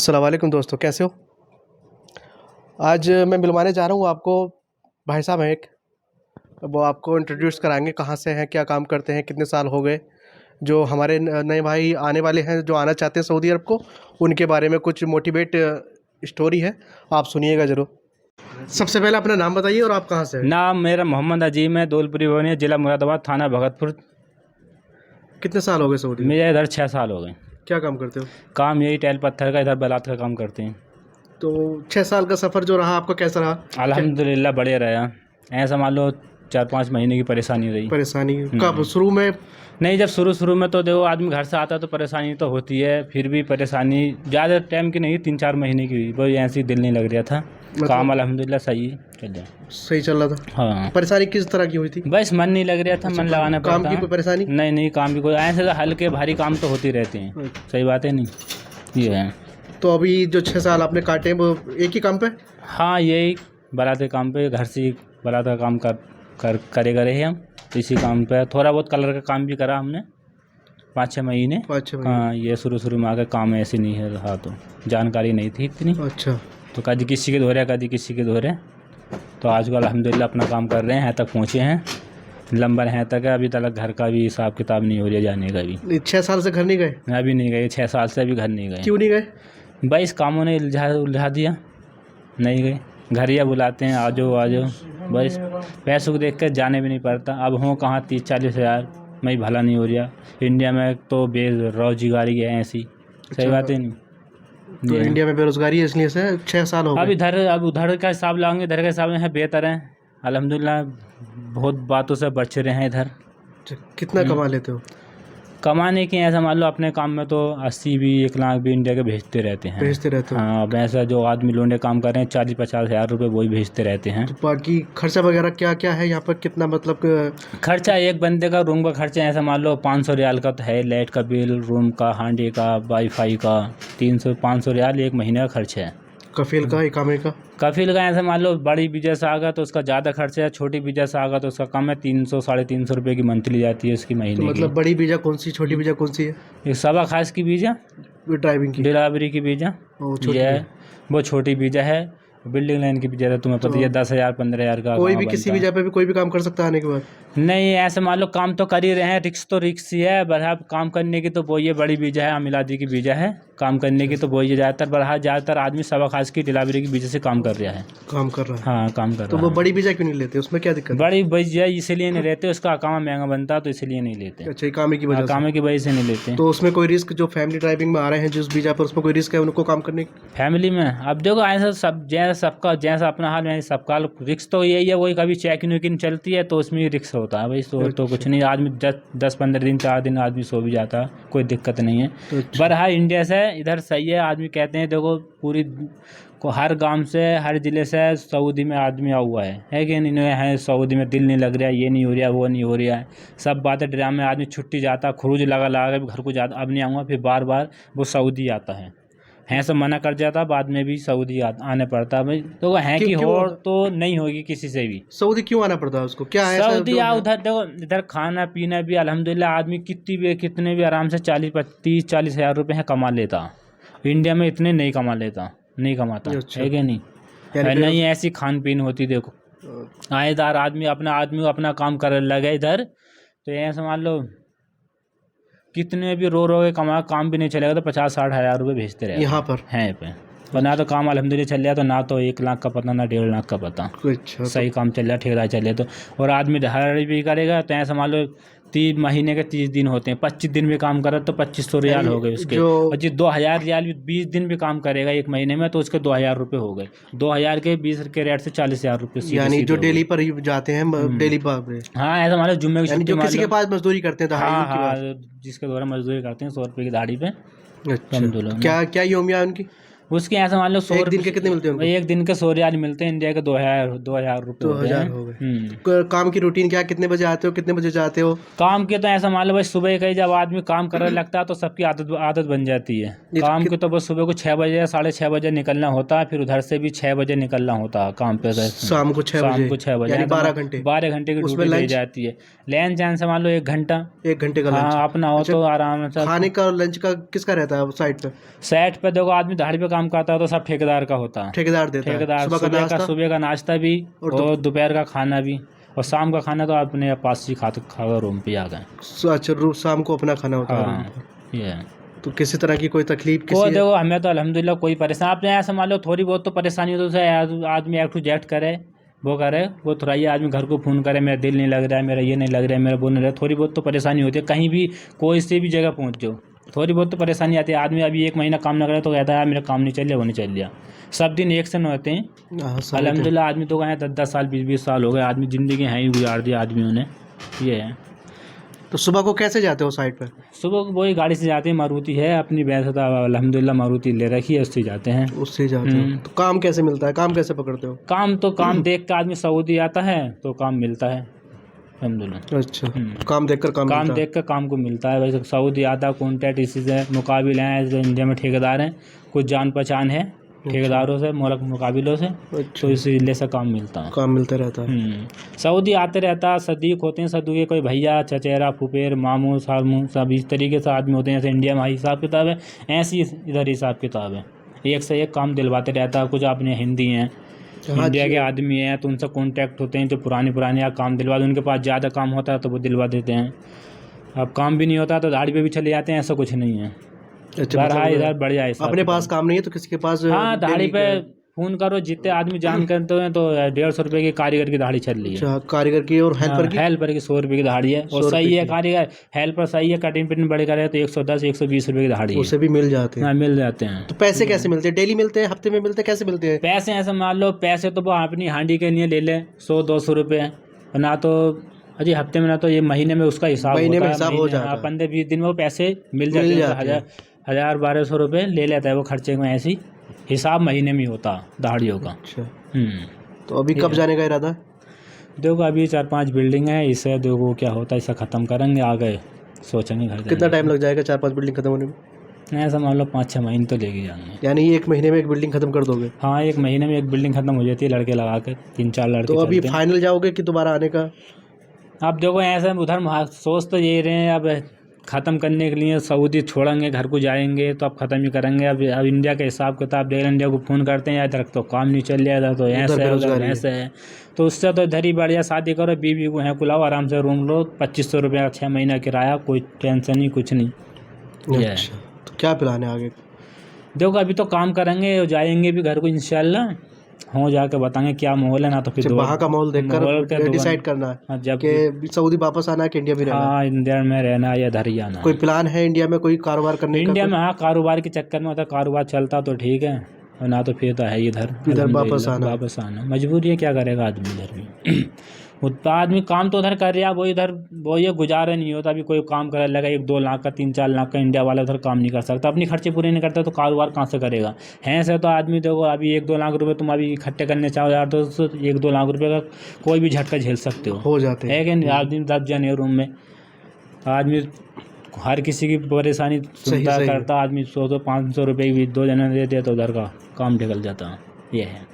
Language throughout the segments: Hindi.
अस्सलाम वालेकुम दोस्तों, कैसे हो? आज मैं मिलवाने जा रहा हूँ आपको। भाई साहब हैं एक, वो आपको इंट्रोड्यूस कराएंगे कहाँ से हैं, क्या काम करते हैं, कितने साल हो गए। जो हमारे नए भाई आने वाले हैं, जो आना चाहते हैं सऊदी अरब को, उनके बारे में कुछ मोटिवेट स्टोरी है, आप सुनिएगा ज़रूर। सबसे पहले अपना नाम बताइए और आप कहाँ से हैं? नाम मेरा मोहम्मद अजीम है, दौलपुरी भवनिया, जिला मुरादाबाद, थाना भगतपुर। कितने साल हो गए सऊदी में? मेरे इधर 6 साल हो गए। क्या काम करते हो? काम यही टाइल पत्थर का, इधर बलात का काम करते हैं। तो 6 साल का सफ़र जो रहा आपका, कैसा रहा? अल्हम्दुलिल्लाह बढ़िया रहा। ऐसा मान लो 4-5 महीने की परेशानी रही। परेशानी कब शुरू में? नहीं, जब शुरू में तो देखो आदमी घर से आता तो परेशानी तो होती है, फिर भी परेशानी ज़्यादा टाइम की नहीं, 3-4 महीने की हुई। वो ऐसे ही दिल नहीं लग रहा था। काम अल्हम्दुलिल्लाह सही चल रहा। सही चल रहा था। हाँ। परेशानी किस तरह की हुई थी? बस मन नहीं लग रहा था। मन लगाना पड़ता। काम की कोई परेशानी? नहीं, काम की कोई ऐसे तो हल्के भारी काम तो होते रहते हैं। सही बात है, नहीं ये है। तो अभी जो 6 साल आपने काटे वो एक ही काम पे? हाँ, यही बारात के काम पे, घर से बारात का काम करे रहे हम। तो इसी काम पे थोड़ा बहुत कलर का काम भी करा हमने 5-6 महीने। हाँ, ये शुरू में आकर काम ऐसे नहीं है रहा, तो जानकारी नहीं थी इतनी। अच्छा। तो कभी किसी के धोरे, कभी किसी के धोरे। तो आजकल अल्हम्दुलिल्लाह अपना काम कर रहे हैं, यहाँ तक पहुँचे हैं। लंबर है तक है, अभी तक घर का भी हिसाब किताब नहीं हो रहा जाने का भी। 6 साल से घर नहीं गए? अभी नहीं गए, 6 साल से अभी घर नहीं गए। क्यों नहीं गए? भाई इस कामों ने उलझा दिया, नहीं गए। घर या बुलाते हैं, आ जाओ। बस पैसों को देख कर जाने भी नहीं पड़ता। अब हों कहाँ 30-40 हज़ार में भला नहीं हो रहा। इंडिया में तो बेरोजगारी है ऐसी। सही बात है, नहीं तो इंडिया में बेरोजगारी है, इसलिए से 6 साल हो गए। अब उधर का हिसाब लाएंगे, इधर का हिसाब है बेहतर है अल्हम्दुलिल्लाह। बहुत बातों से बच रहे हैं इधर। कितना कमा लेते हो? कमाने के ऐसा मान लो अपने काम में तो 80 भी 1 लाख भी इंडिया के भेजते रहते हैं। हाँ, अब ऐसा जो आदमी लोंडे काम कर रहे हैं 40-50 हज़ार रुपये वही भेजते रहते हैं। तो बाकी खर्चा वगैरह क्या क्या है यहाँ पर, कितना मतलब खर्चा? एक बंदे का रूम का खर्चा ऐसा मान लो 500 रियाल का तो है। लाइट का बिल, रूम का, हांडी का, वाईफाई का 300-500 रियाल एक महीने का खर्चा है। कफील का, इकामे का? कफील का ऐसा मान लो बड़ी वीज़ा से आगा तो उसका ज़्यादा खर्चा है, छोटी वीज़ा से आगा तो उसका कम है। 300-350 रुपये की मंथली जाती है उसकी महीने तो मतलब की। बड़ी वीज़ा कौन सी, छोटी वीज़ा कौन सी है? एक सवा खास की वीज़ा, ड्राइविंग की, डिलीवरी की वीज़ा, ये वो छोटी वीज़ा है। बिल्डिंग लाइन की वीज़ा है, तुम्हें पता है 10,000 15,000 का। कोई भी किसी वीज़ा पे भी कोई भी काम कर सकता है आने के बाद? नहीं, ऐसे मान लो काम तो कर ही रहे हैं। रिक्स तो रिक्स ही है, बरहा काम करने की तो वो ये बड़ी वीज़ा है, अमीलादी की वीज़ा है। काम करने की तो वो ये ज़्यादातर आदमी सवा खास की डिलीवरी की वीज़ा से काम कर रहा है। हाँ, काम कर रहा है। तो वो बड़ी वीज़ा क्यों नहीं लेते, उसमें क्या दिक्कत? बड़ी वीज़ा इसलिए नहीं लेते, उसका काम महंगा बनता है तो इसलिए नहीं लेते। अच्छा, कामे की वजह से? कामे की वजह से नहीं लेते। तो उसमें कोई रिस्क, जो फैमिली ड्राइविंग में आ रहे हैं जिस वीज़ा पर, उसमें कोई रिस्क है उनको काम करने की? फैमिली में अब देखो ऐसा सब जैसा अपना हाल है सबका रिक्स तो यही है। वही कभी चेकिंग वेकिंग चलती है तो उसमें रिक्स होता है भाई। तो कुछ नहीं, आदमी 10-15 दिन 4 दिन आदमी सो भी जाता है, कोई दिक्कत नहीं है। पर हाँ, इंडिया से इधर सही है। आदमी कहते हैं देखो पूरी को हर गांव से, हर ज़िले से सऊदी में आदमी आ हुआ है कि नहीं है। सऊदी में दिल नहीं लग रहा, ये नहीं हो रहा, वो नहीं हो रहा है, सब बातें ड्रामे। आदमी छुट्टी जाता, खरूज लगा के घर को जाता, अब नहीं आऊँगा, फिर बार वो सऊदी आता है सब मना कर जाता, बाद में भी सऊदी आने पड़ता भाई। तो है कि हो तो नहीं होगी किसी से भी। सऊदी क्यों आना पड़ता है उसको, क्या है सऊदी? उधर देखो, इधर खाना पीना भी अल्हम्दुलिल्लाह आदमी कितने भी आराम से 30-40 हज़ार रुपये है कमा लेता। इंडिया में इतने नहीं कमाता। अच्छा। है कि नहीं? नहीं, ऐसी खान पीन होती। देखो आएदार आदमी अपना काम कर लगे इधर, तो ये समझ लो कितने भी रो के काम भी नहीं चलेगा तो 50-60 हज़ार रुपये भेजते रहे यहाँ पर हैं पे। पर ना तो काम अल्हम्दुलिल्लाह चल रहा, तो ना तो 1 लाख का पता, ना 1.5 लाख का पता। अच्छा, सही काम चल रहा, ठेकेदार चल रहा। तो और आदमी दिहाड़ी भी करेगा तो ऐसा मान लो 3 महीने के 30 दिन होते हैं, 25 दिन भी काम करा तो 2500 रियाल हो गए उसके। और जो 2,000 रियाल 20 दिन भी काम करेगा एक महीने में तो उसके 2,000 रुपये हो गए। 2,000 के 20 के रेट से 40,000 रुपये, यानी जो डेली पर जाते हैं, डेली पर। हाँ, ऐसा मान लो जुम्मे की छुट्टी, किसी के पास मजदूरी करते हैं। हाँ, जिसके द्वारा मजदूरी करते हैं 100 रुपये की दाढ़ी पे। अच्छा, क्या योमिया उनकी? उसके यहाँ से मान लो 100 एक दिन के कितने मिलते हैं उनको? एक दिन के 100 रियाल मिलते हैं, इंडिया के 2000 रुपये होते 2000 हैं। हो गए। काम की रूटीन क्या है? कितने बजे आते हो, कितने बजे जाते हो? काम के तो ऐसा मान लो भाई सुबह का ही जब आदमी काम करने लगता है तो सबकी आदत बन जाती है। ये काम के तो बस सुबह को 6 बजे या 6:30 बजे निकलना होता है, फिर उधर से भी 6 बजे निकलना होता है काम पे। शाम को 6 बजे? शाम को 6 बजे यानी तो 12 घंटे? 12 घंटे की उसमें ड्यूटी दी लंच? जाती है। लंच चांस से मान लो 1 घंटा। 1 घंटे का लंच? हाँ अपना हो अच्छा, तो आराम से। खाने का और लंच का किसका रहता है साइड पे? सेट पे देखो आदमी दिहाड़ी पे काम करता है तो सब ठेकेदार का होता है। ठेकेदार देता है? ठेकेदार सुबह का नाश्ता भी और दोपहर का खाना भी, और शाम का खाना तो अपने पास ही खा रूम पे आ गए। अच्छा, शाम को अपना खाना होता है? हाँ ये तो किसी तरह की कोई तकलीफ को किसी? देखो हमें तो अल्हम्दुलिल्लाह कोई परेशानी, आपने ऐसा मान लो थोड़ी बहुत तो परेशानी हो तो उसे आदमी एक टू जेट करे, वो करे, वो थोड़ा ये आदमी घर को फ़ोन करे मेरा दिल नहीं लग रहा है, मेरा ये नहीं लग रहा है, मेरा वो नहीं लग रहा है, थोड़ी बहुत तो परेशानी होती है। कहीं भी कोई सी भी जगह पहुँच जाओ थोड़ी बहुत तो परेशानी आती है। आदमी अभी 1 महीना काम ना करे तो कहता है मेरा काम नहीं चल रहा, वो नहीं चल रहा। सब दिन एक से न होते हैं। अल्हम्दुलिल्लाह आदमी तो गए 10-10 साल 20-20 साल हो गए, आदमी ज़िंदगी है ही गुजार दी आदमियों ने। ये है। तो सुबह को कैसे जाते हो साइड पे? सुबह को वही गाड़ी से जाते हैं, मारुति है अपनी, भैंस तो अल्हम्दुलिल्लाह मारुति ले रखी है, उससे जाते हैं। उससे जाते हो? तो काम कैसे मिलता है? काम कैसे पकड़ते हो? काम देख के आदमी सऊदी आता है तो काम मिलता है अल्हम्दुलिल्लाह। अच्छा, काम देखकर काम मिलता है? देख कर काम को मिलता है। वैसे सऊदी आता कॉन्टैक्ट इसी से मुकाबिल हैं, जो इंडिया में ठेकेदार हैं, कुछ जान पहचान है ठेकेदारों से, मुकाबिलों से। अच्छा, तो इसीलिए से काम मिलता है, काम मिलता रहता है। सऊदी आते रहता, सदीक होते हैं, सदू के कोई भैया चचेरा फुफेर मामू सामू सब इस तरीके से आदमी होते हैं। जैसे इंडिया में हिसाब किताब है ऐसी इधर हिसाब किताब है, एक से एक काम दिलवाते रहता है। कुछ अपने हिंदी हैं, इंडिया के आदमी हैं, तो उनसे कांटेक्ट होते हैं जो पुराने या काम दिलवा दो, उनके पास ज़्यादा काम होता है तो वो दिलवा देते हैं। अब काम भी नहीं होता तो दाढ़ी पे भी चले जाते हैं, ऐसा कुछ नहीं है। अच्छा, इधर बढ़िया है। अपने पास काम नहीं है तो किसी के पास? हाँ दाढ़ी पे फ़ोन करो, जितने आदमी जान करते हैं तो 150 रुपये की कारीगर की दाढ़ी चल रही है। अच्छा, कारीगर की और हेल्पर की? हेल्पर की 100 रुपये की दाढ़ी है, और सही है कारीगर हेल्पर सही है, कटिंग पिटिंग बड़े करे तो 110-120 रुपये की दाढ़ी है, उसे भी मिल जाते हैं? हाँ मिल जाते हैं। तो पैसे कैसे मिलते हैं? डेली मिलते हैं, हफ्ते में मिलते हैं, कैसे मिलते हैं पैसे? ऐसा मान लो पैसे तो वो अपनी हांडी के लिए ले लें 100-200 रुपये, ना तो अजी हफ्ते में, ना तो ये महीने में उसका हिसाब महीने होता में हिसाब हो जाता है। 15-20 दिन में वो पैसे मिल जाते हैं। 1000-1200 रुपये ले लेता है वो खर्चे में, ऐसी हिसाब महीने में होता दाढ़ियों का। अच्छा, तो अभी कब जाने का इरादा है? देखो अभी 4-5 बिल्डिंग है, इसे देखो क्या होता है, इसे ख़त्म करेंगे, आगे सोचेंगे घर। कितना टाइम लग जाएगा 4-5 बिल्डिंग खत्म होने में? ऐसा मान लो 5-6 महीने तो लेके जाएंगे। यानी 1 महीने में 1 बिल्डिंग खत्म कर दोगे? हाँ 1 महीने में 1 बिल्डिंग खत्म हो जाती है, लड़के लगा के 3-4 लड़के। तो अभी फाइनल जाओगे कि दोबारा आने का? अब देखो ऐसा उधर सोच तो ये रहे हैं, अब ख़त्म करने के लिए सऊदी छोड़ेंगे, घर को जाएंगे तो अब ख़त्म ही करेंगे। अब इंडिया के हिसाब किताब देख, इंडिया को फ़ोन करते हैं इधर तो काम नहीं चल रहा, इधर तो ऐसे है उधर ऐसे है, तो उससे तो इधर ही बढ़िया शादी करो, बीवी को है कुलाओ, आराम से रूम लो, 2500 रुपये 6 महीना किराया, कोई टेंशन नहीं कुछ नहीं। अच्छा, तो क्या प्लान है आगे? देखो अभी तो काम करेंगे, जाएंगे भी घर को इंशाल्लाह, हो जाके बताएंगे क्या माहौल है, ना तो फिर वहाँ का माहौल देखकर डिसाइड करना है जब कि सऊदी वापस आना है कि इंडिया में रहना है? हाँ इंडिया में रहना है या इधर ही आना है। कोई प्लान है इंडिया में कोई कारोबार करने का? इंडिया में हाँ कारोबार के चक्कर में होता, कारोबार चलता तो ठीक है, और ना तो फिर तो है इधर वापस आना मजबूरी है, क्या करेगा आदमी इधर भी। आदमी काम तो उधर कर रहा है, वो ये गुजारा नहीं होता। अभी कोई काम करे लगा 1-2 लाख का 3-4 लाख का, इंडिया वाला उधर काम नहीं कर सकता, अपनी खर्चे पूरे नहीं करता तो कारोबार कहाँ से करेगा? हैं से तो आदमी देखो अभी 1-2 लाख रुपए तुम अभी इकट्ठे करने चाहो यार, तो 1-2 लाख रुपए का कोई भी झटका झेल सकते हो जाते हैं। है कि आदमी 10 जने रूम में, आदमी हर किसी की परेशानी सुनता करता, आदमी 100-500 रुपये भी 2 जने देते हैं तो उधर का काम निकल जाता। ये है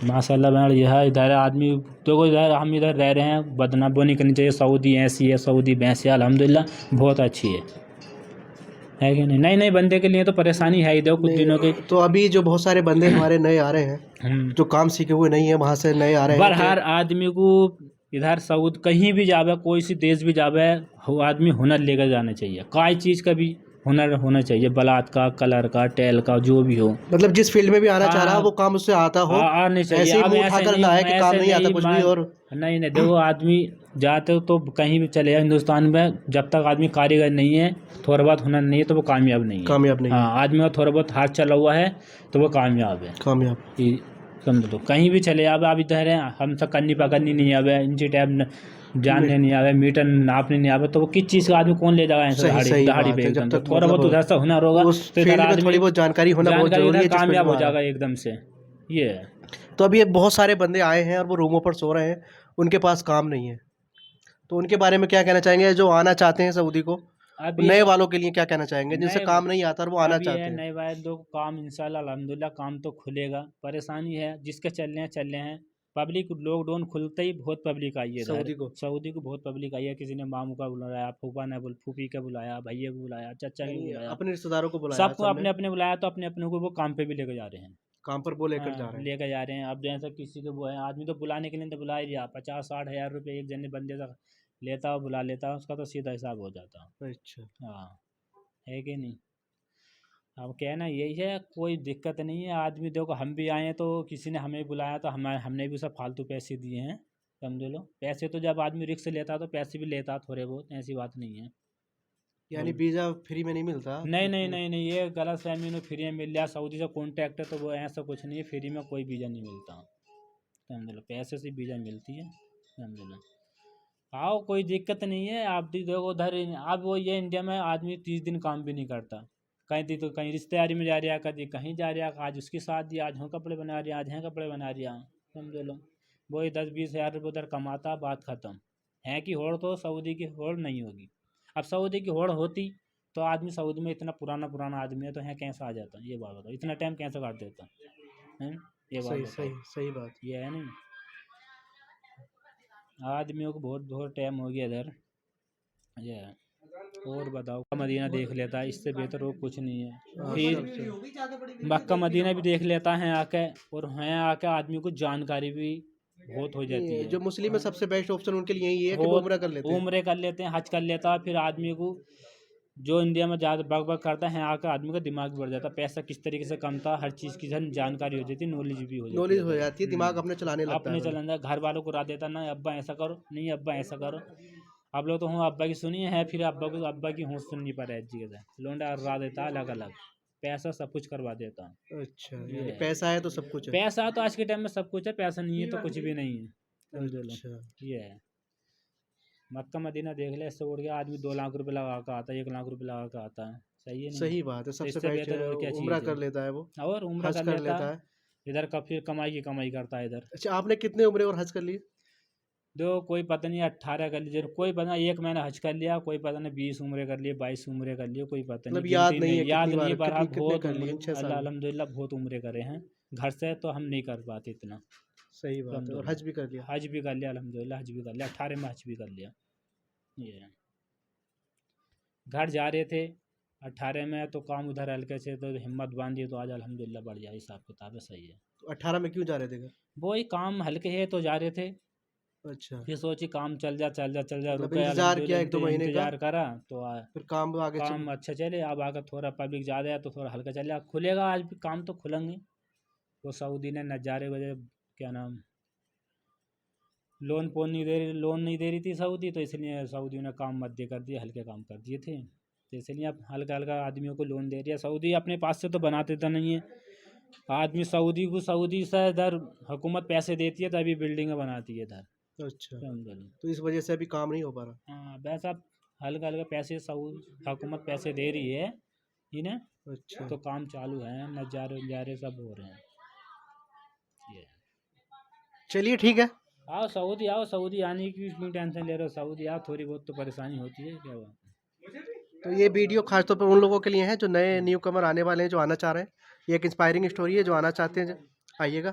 माशाल्लाह बहन, यह है इधर आदमी देखो, इधर हम इधर रह रहे हैं, बदनाम वो नहीं करनी चाहिए। सऊदी ऐसी है, सऊदी भैंस है, अल्हम्दुलिल्लाह बहुत अच्छी है कि नहीं? नए बंदे के लिए तो परेशानी है ही, देखो कुछ दिनों के। तो अभी जो बहुत सारे बंदे हमारे नए आ रहे हैं जो काम सीखे हुए नहीं है, वहाँ से नए आ रहे हैं, पर हर आदमी को इधर सऊद कहीं भी जावे, कोई सी देश भी जावे, वो आदमी हुनर लेकर जाना चाहिए। कोई चीज़ का भी हुनर होना चाहिए, बलात का, कलर का, टेल का, जो भी हो, मतलब जिस फील्ड में भी आना चाह रहा है वो काम उससे आता हो, आने चाहिए। ऐसे ही मुंह उठाकर ना है कि काम नहीं आता कुछ भी। और नहीं देखो आदमी जाते हो तो कहीं भी चले जाए हिंदुस्तान में, जब तक आदमी कारीगर नहीं है, थोड़ा बहुत हुनर नहीं है तो वो कामयाब नहीं है। कामयाब नहीं। हाँ आदमी का थोड़ा बहुत हाथ चला हुआ है तो वो कामयाब है। समझ लो कहीं भी चले अब आप इधर हैं, हमसे करनी पकड़नी नहीं आवे, इंची टैप जानने नहीं आवे, मीटर नापने नहीं आवे, तो वो किस चीज़ का आदमी कौन ले जाएगा ऐसे सही सही दहाड़ी बात पे है। एकदम जब से? तक थोड़ा बहुत मतलब उधर से हुनर होगा उस तो इधर फील्ड में आदमी थोड़ी बहुत जानकारी होना बहुत जानकारी जरूरी है, उधर जिस फील्ड कामयाब में हो आ रहा जाएगा है। एकदम से। ये है। तो अभी ये बहुत सारे बंदे आए हैं और वो रूमों पर सो रहे हैं, उनके पास काम नहीं है, तो उनके बारे में क्या कहना चाहेंगे? जो आना चाहते हैं सऊदी को, अभी नए है वालों के लिए क्या कहना चाहेंगे जिनसे नए काम नहीं आता और वो आना अभी है चाहते हैं? नए वाले लोग काम इंशाल्लाह अल्हम्दुलिल्लाह काम तो खुलेगा। परेशानी है जिसके चल रहे हैं। पब्लिक लॉकडाउन खुलते ही बहुत पब्लिक आई है इधर। सऊदी को सऊदी को बहुत पब्लिक आई है। किसी ने मामू का बुलाया, फूफा ने फूफी का बुलाया, भैया को बुलाया, चाचा को यानी बुलाया, अपने रिश्तेदारों को बुलाया सबको सबने, अपने अपने बुलाया, तो अपने अपने को वो काम पे भी लेके जा रहे हैं। काम पर वो लेकर जा हाँ रहे हैं। लेकर जा रहे हैं। अब जैसा किसी को वो है आदमी तो बुलाने के लिए तो बुला ही दिया, 50-60 हज़ार रुपये एक जने बंदे का लेता हो, बुला लेता है, उसका तो सीधा हिसाब हो जाता। अच्छा, हाँ है कि नहीं? अब कहना यही है, कोई दिक्कत नहीं है। आदमी देखो हम भी आए हैं तो किसी ने हमें बुलाया तो हमने भी सब फालतू पैसे दिए हैं, समझ लो। पैसे तो जब आदमी रिस्क लेता तो पैसे भी लेता थोड़े बहुत, ऐसी बात नहीं है। यानी बोल वीज़ा फ्री में नहीं मिलता? नहीं नहीं नहीं नहीं, ये गलत फहमी में फ्री में मिल गया। सऊदी से कॉन्टैक्ट है तो वो ऐसा कुछ नहीं है, फ्री में कोई वीज़ा नहीं मिलता, समझ लो। पैसे से वीज़ा मिलती है, समझ लो। आओ कोई दिक्कत नहीं है। आप भी देखो उधर अब वो ये इंडिया में आदमी 30 दिन काम भी नहीं करता। कहीं तो कहीं रिश्तेदारी में जा रहा, कभी कहीं जा रहा, आज उसकी शादी, आज हम कपड़े बना रहा, आज हैं कपड़े बना रहा, समझ लो। वही 10-20 हज़ार रुपये उधर कमाता, बात ख़त्म। है कि होड़ तो सऊदी की होड़ नहीं होगी। अब सऊदी की होड़ होती तो आदमी सऊदी में इतना पुराना पुराना आदमी है तो यहाँ कैसे आ जाता? ये बात बताओ, इतना टाइम कैसे काट देता है? ये बात सही सही बताओ। सही बात। ये है नहीं, आदमियों को बहुत बहुत टाइम हो गया इधर। ये है। और बताओ, मदीना देख लेता है, इससे बेहतर और कुछ नहीं है। हाँ, फिर सबसे मक्का मदीना भी देख लेता है आके, और यहाँ आके आदमी को जानकारी भी बहुत हो जाती नहीं, है। जो मुस्लिम है सबसे बेस्ट ऑप्शन उनके लिए यही है कि वो बहुत उम्रा कर लेते हैं। उम्रे कर लेते हैं, हज कर लेता है। फिर आदमी को जो इंडिया में ज़्यादा बग बग करता है, आके आदमी का दिमाग भी बढ़ जाता है, पैसा किस तरीके से कमता, हर चीज़ की जानकारी हो जाती है, नॉलेज भी हो जाती नॉलेज है हो उधर। जाती है, दिमाग अपने चलाने लगता अपने है फिर। चलन घर वालों को रा देता ना, अब्बा ऐसा करो, नहीं अब्बा ऐसा करो। अब लोग तो हूँ अब्बा की सुनिए है, फिर अब्बा की होश सुननी पड़े जी के लोंडा रा देता अलग अलग, पैसा सब कुछ करवा देता। अच्छा, ये यानी है। पैसा है तो सब कुछ है। पैसा तो आज के टाइम में सब कुछ है, पैसा नहीं है तो कुछ भी नहीं है, समझ लो। अच्छा, ये है। मक्का मदीना देख ले, इससे उड़ गया आदमी 2 लाख रुपए लगा कर आता है, 1 लाख रुपए लगा कर आता है, सही है नहीं? सही बात है। तो सबसे इससे बेस्ट बेहतर और क्या उम्रा चीज़ कर है? लेता है वो, और उम्रा हज कर कर लेता लेता है, है। इधर का फिर कमाई की कमाई करता है इधर। अच्छा, आपने कितने उम्रे और हज कर लिए? जो कोई पता नहीं 18 कर लीजिए, कोई पता नहीं 1 महीना हज कर लिया, कोई पता नहीं 20 उम्रे कर लिए, 22 उम्रे कर लिए, कोई पता नहीं, मतलब याद गिनती नहीं नहीं, है याद कितनी नहीं बार है। बहरहाल कितने बहुत कर उम्र, लिए 6 साल अल्लाह में। अल्हम्दुलिल्लाह बहुत उम्रे करे हैं। घर से तो हम नहीं कर पाते इतना, सही बात है। समझ और लो। हज भी कर लिया? हज भी कर लिया अल्हम्दुलिल्लाह, हज भी कर लिया, 18 में हज भी कर लिया। ये है। घर जा रहे थे 18 में, तो काम उधर हल्के से तो हिम्मत बांधी, तो आज अल्हम्दुलिल्लाह बढ़ गया, हिसाब किताब है, सही है। तो 18 में क्यों जा रहे थे घर? वो ही काम हल्के है तो जा रहे थे। अच्छा, फिर सोची काम चल जा चल जा चल जा, मतलब रुक गया इंतजार किया अल्हम्दुलिल्लाह, 1-2 महीने का, इंतजार करा तो फिर काम आगे काम अच्छा चले। अब आकर थोड़ा पब्लिक ज़्यादा है तो थोड़ा हल्का चले, अब खुलेगा, आज भी काम तो खुलेंगे। वो सऊदी ने नज़ारे वजह, क्या नाम, लोन नहीं दे रही थी सऊदी, तो इसलिए सऊदी ने काम मध्य कर दिए, हल्के काम कर दिए थे, तो इसलिए अब हल्का हल्का आदमियों को लोन दे रही है सऊदी। अपने पास से तो बनाते तो नहीं है आदमी, सऊदी से इधर हुकूमत पैसे देती है तभी बिल्डिंगें बनाती है इधर, अच्छा, समझ लो। तो इस वजह से अभी काम नहीं हो पा रहा। हाँ वैसा हल्का हल्का पैसे हुकूमत पैसे दे रही है इन्हें, अच्छा, तो काम चालू है, नज़ारे सब हो रहे हैं। ये चलिए ठीक है। आओ सऊदी आने की क्यों टेंशन ले रहे हो? सऊदी आओ, थोड़ी बहुत तो परेशानी होती है, क्या हुआ? तो ये वीडियो खासतौर पर उन लोगों के लिए है जो नए न्यू कमर आने वाले हैं, जो आना चाह रहे हैं। ये एक इंस्पायरिंग स्टोरी है, जो आना चाहते हैं आइएगा।